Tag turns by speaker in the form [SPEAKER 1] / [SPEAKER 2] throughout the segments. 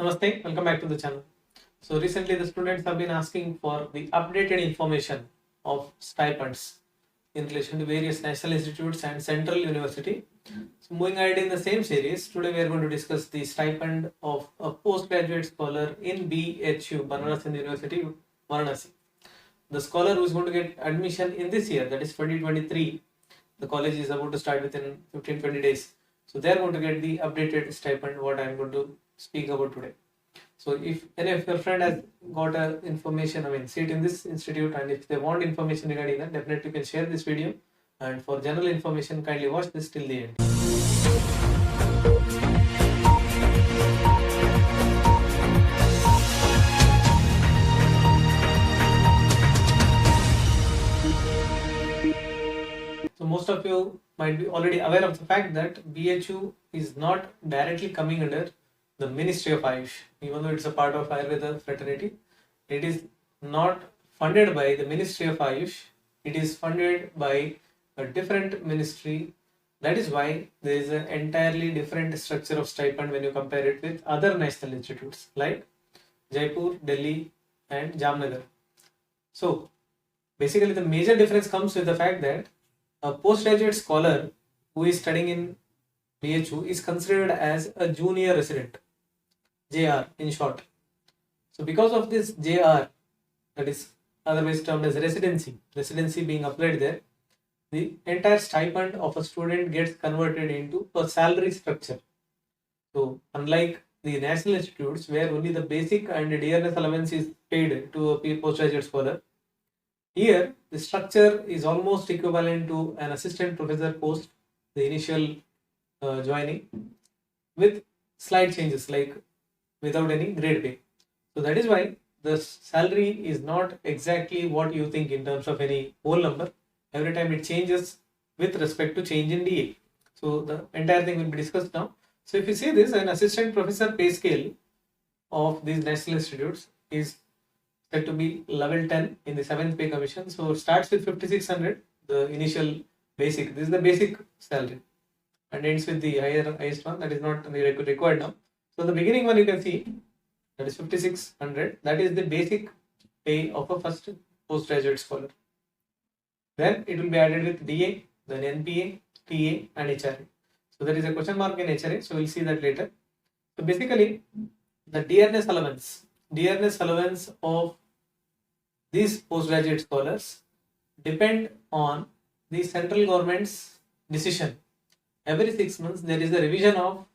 [SPEAKER 1] Namaste, welcome back to the channel. So recently the students have been asking for the updated information of stipends in relation to various national institutes and central university. So moving ahead in the same series, today we are going to discuss the stipend of a postgraduate scholar in BHU, Banaras Hindu University, Varanasi. The scholar who is going to get admission in this year, that is 2023, the college is about to start within 15-20 days. So they are going to get the updated stipend, what I am going to speak about today. So if any of your friend has got information, seat in this institute, and if they want information regarding that, definitely you can share this video. And for general information, kindly watch this till the end. So most of you might be already aware of the fact that BHU is not directly coming under the Ministry of Ayush, even though it's a part of Ayurveda fraternity. It is not funded by the Ministry of Ayush. It is funded by a different ministry. That is why there is an entirely different structure of stipend when you compare it with other national institutes like Jaipur, Delhi and Jamnagar. So basically the major difference comes with the fact that a postgraduate scholar who is studying in BHU is considered as a junior resident, JR in short. So because of this JR, that is otherwise termed as residency being applied there, the entire stipend of a student gets converted into a salary structure. So unlike the national institutes where only the basic and dearness allowance is paid to a postgraduate scholar, here the structure is almost equivalent to an assistant professor post the initial joining, with slight changes like without any grade pay. So that is why the salary is not exactly what you think in terms of any whole number. Every time it changes with respect to change in DA. So the entire thing will be discussed now. So if you see this, an assistant professor pay scale of these national institutes is said to be level 10 in the 7th pay commission. So it starts with 5600, the initial basic. This is the basic salary, and ends with the highest one, that is not required now. So the beginning one you can see, that is 5600, that is the basic pay of a first postgraduate scholar. Then it will be added with DA, then NPA, TA and HRA. So there is a question mark in HRA, so we'll see that later. So basically the dearness allowance of these postgraduate scholars depend on the central government's decision. Every 6 months there is a revision of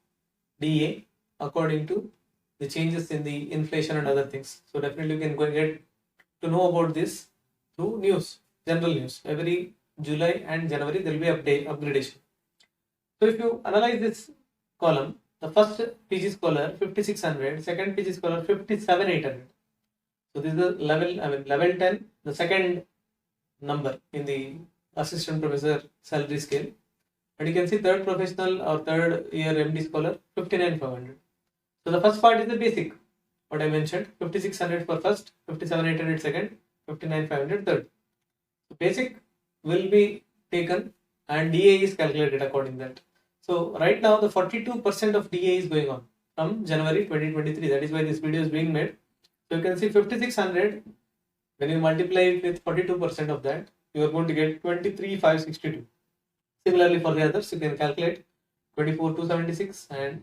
[SPEAKER 1] DA according to the changes in the inflation and other things. So definitely you can go and get to know about this through news, general news. Every July and January there will be upgradation. So if you analyze this column, the first PG scholar 5600, second PG scholar 57800. So this is the level 10, the second number in the assistant professor salary scale. And you can see third professional or third year MD scholar 59500. So the first part is the basic, what I mentioned, 5600 for first, 57800 second, 59500 third. So basic will be taken and DA is calculated according to that. So right now the 42% of DA is going on from January 2023. That is why this video is being made. So you can see 5600, when you multiply it with 42% of that, you are going to get 23,562. Similarly for the others, you can calculate 24,276 and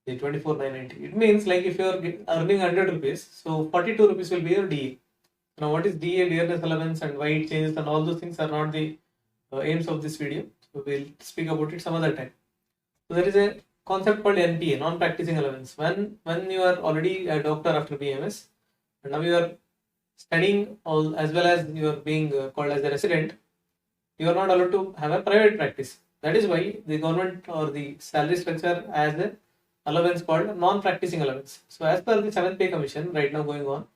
[SPEAKER 1] the 24,990. It means like if you are earning 100 rupees, so 42 rupees will be your DA. Now what is DA, dearness allowance, and why it changes and all those things are not the aims of this video. So we'll speak about it some other time. So there is a concept called NPA, non-practicing allowance. When you are already a doctor after BMS, and now you are studying as well as you are being called as a resident, you are not allowed to have a private practice. That is why the government or the salary structure has an allowance called non-practicing allowance. So as per the 7th pay commission right now going on,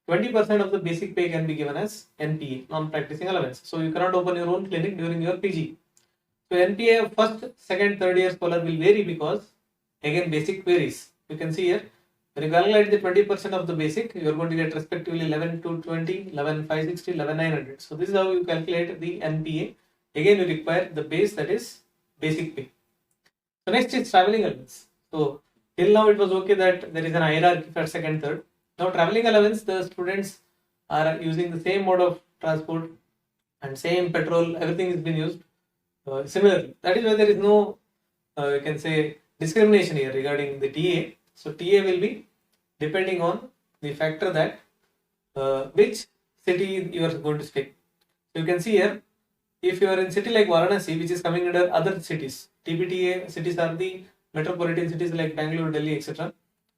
[SPEAKER 1] 20% of the basic pay can be given as NPA, non-practicing allowance. So you cannot open your own clinic during your PG. So NPA of first, second, third year scholar will vary because again basic varies. You can see here, when you calculate the 20% of the basic, you are going to get respectively 11,220, 11,560, 11,900. So this is how you calculate the NPA. Again you require the base, that is basic pay. So next is traveling allowance. So Till now it was okay that there is an hierarchy for second, third. Now traveling allowance, the students are using the same mode of transport and same petrol, everything is being used similarly. That is why there is no, you can say, discrimination here regarding the TA. So TA will be depending on the factor that which city you are going to stay. So you can see here, if you are in city like Varanasi, which is coming under other cities, TPTA cities are the metropolitan cities like Bangalore, Delhi, etc.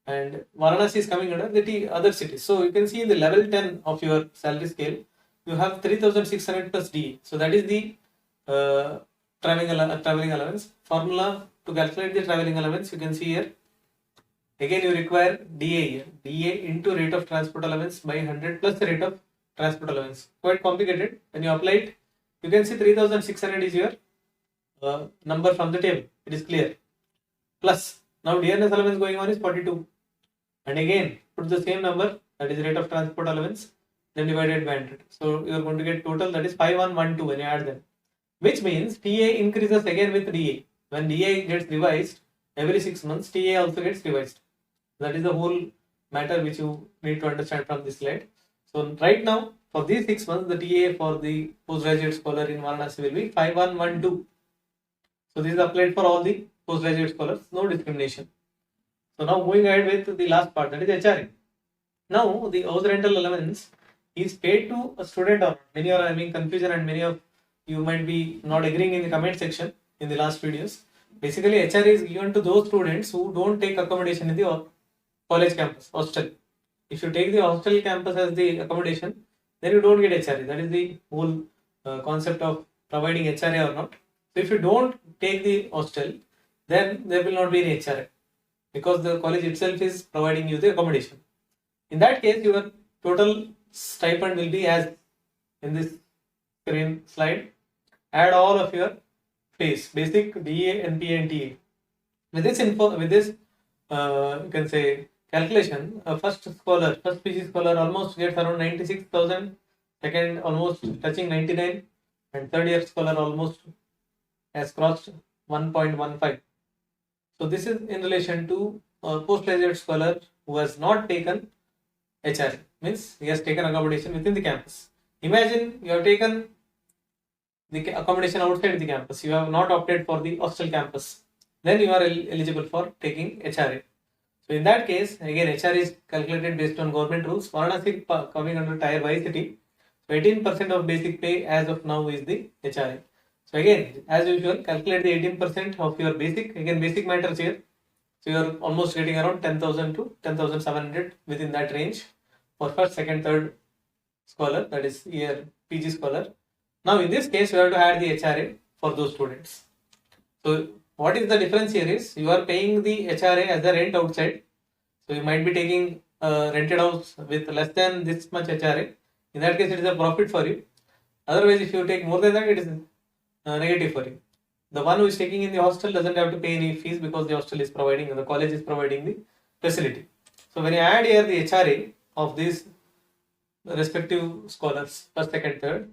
[SPEAKER 1] And Varanasi is coming under the other cities. So you can see in the level 10 of your salary scale, you have 3600 plus DA. So that is the traveling allowance. Formula to calculate the traveling allowance, you can see here. Again, you require DA here. DA into rate of transport allowance by 100 plus the rate of transport allowance. Quite complicated. When you apply it, you can see 3600 is your number from the table. It is clear. Plus, now DNS allowance going on is 42. And again, put the same number, that is rate of transport allowance, then divided by 100. So you are going to get total, that is 5112 when you add them. Which means TA increases again with DA. When DA gets revised, every 6 months, TA also gets revised. That is the whole matter which you need to understand from this slide. So right now, for these 6 months, the TA for the postgraduate scholar in Varanasi will be 5112. So this is applied for all the postgraduate scholars, no discrimination. So now moving ahead with the last part, that is HRA. Now the house rental allowance is paid to a student or not. Many are having confusion and many of you might be not agreeing in the comment section in the last videos. Basically HRA is given to those students who don't take accommodation in the college campus, hostel. If you take the hostel campus as the accommodation, then you don't get HRA. That is the whole concept of providing HRA or not. So if you don't take the hostel, then there will not be any HRA because the college itself is providing you the accommodation. In that case, your total stipend will be as in this screen slide. Add all of your fees, basic, DA, NPA, and TA. With this info, with this, you can say calculation. First PG scholar almost gets around 96,000. Second, almost touching 99, and third year scholar almost has crossed 1.15. So this is in relation to a postgraduate scholar who has not taken HRA, means he has taken accommodation within the campus. Imagine you have taken the accommodation outside the campus, you have not opted for the hostel campus, then you are eligible for taking HRA. So in that case, again HRA is calculated based on government rules. Varanasi coming under tier Y city, so 18% of basic pay as of now is the HRA. So again, as usual, calculate the 18% of your basic. Again, basic matters here. So you are almost getting around 10,000 to 10,700 within that range for first, second, third scholar, that is year PG scholar. Now in this case, you have to add the HRA for those students. So what is the difference here is you are paying the HRA as a rent outside. So you might be taking a rented house with less than this much HRA. In that case, it is a profit for you. Otherwise, if you take more than that, it is negative for you. The one who is taking in the hostel doesn't have to pay any fees because the hostel is providing and the college is providing the facility. So when you add here the HRA of these respective scholars, first, second, third,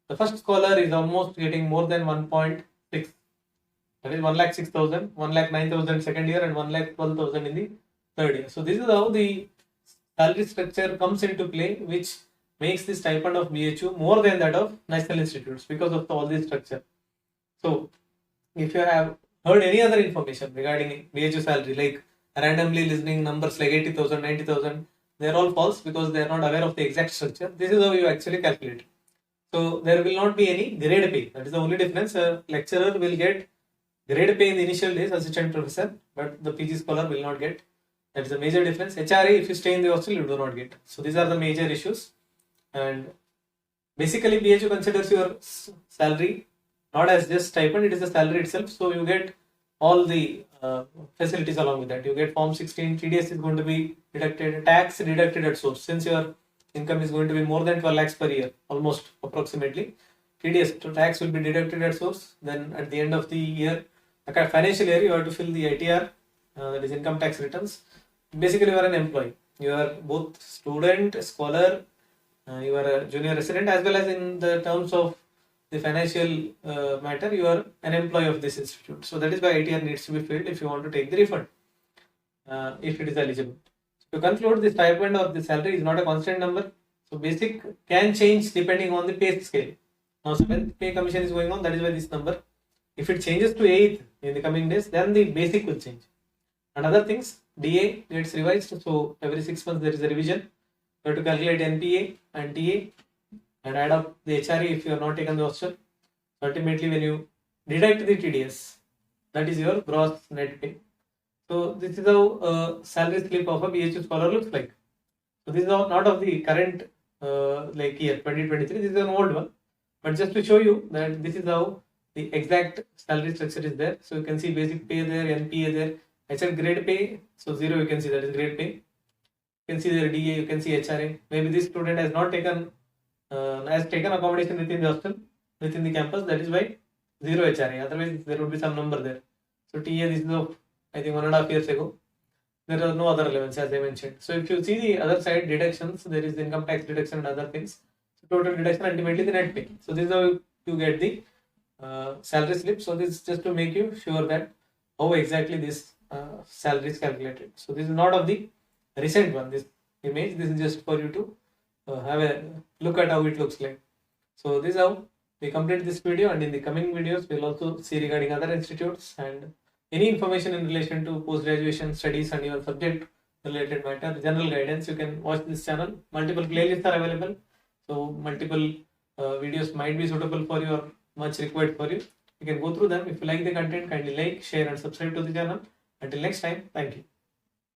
[SPEAKER 1] the first scholar is almost getting more than 1.6. That is 1,06,000, 1,09,000 second year and 1,12,000 in the third year. So this is how the salary structure comes into play, which makes the stipend of BHU more than that of national institutes because of all this structure. So if you have heard any other information regarding BHU salary, like randomly listening numbers like 80,000, 90,000, they are all false because they are not aware of the exact structure. This is how you actually calculate it. So there will not be any grade pay. That is the only difference. A lecturer will get grade pay in the initial days, assistant professor, but the PG scholar will not get. That is the major difference. HRA, if you stay in the hostel, you do not get. So these are the major issues. And basically, BHU considers your salary not as just stipend, it is the salary itself. So you get all the facilities along with that. You get Form 16, TDS is going to be deducted, tax deducted at source. Since your income is going to be more than 12 lakhs per year, almost approximately, TDS, so tax will be deducted at source. Then at the end of the year, financial year, you have to fill the ITR, that is income tax returns. Basically, you are an employee. You are both student, scholar, you are a junior resident, as well as in the terms of the financial matter, you are an employee of this institute. So that is why ITR needs to be filled if you want to take the refund. if it is eligible. To conclude, the stipend or the salary is not a constant number. So basic can change depending on the pay scale. Now 7th pay commission is going on, that is why this number. If it changes to 8th in the coming days, then the basic will change. And other things, DA gets revised, so every 6 months there is a revision. You have to calculate NPA and TA and add up the HRA if you have not taken the hostel. Ultimately, when you deduct the TDS, that is your gross net pay. So this is how salary slip of a BHU scholar looks like. So this is not of the current like year 2023. This is an old one, but just to show you that this is how the exact salary structure is there. So you can see basic pay there, NPA there. I said grade pay, so 0 you can see that is grade pay. You can see their DA, you can see HRA. Maybe this student has not taken accommodation within the hostel, within the campus. That is why 0 HRA. Otherwise, there would be some number there. So TA, this is of I think 1.5 years ago. There are no other allowance as I mentioned. So if you see the other side deductions, there is income tax deduction and other things. So total deduction ultimately the net pay. So this is how you get the salary slip. So this is just to make you sure that how exactly this salary is calculated. So this is not of the recent one, this image. This is just for you to have a look at how it looks like. So this is how we complete this video, and in the coming videos we'll also see regarding other institutes and any information in relation to post-graduation studies and your subject related matter, general guidance. You can watch this channel. Multiple playlists are available. So multiple videos might be suitable for you or much required for you. You can go through them. If you like the content, kindly like, share and subscribe to the channel. Until next time, thank you.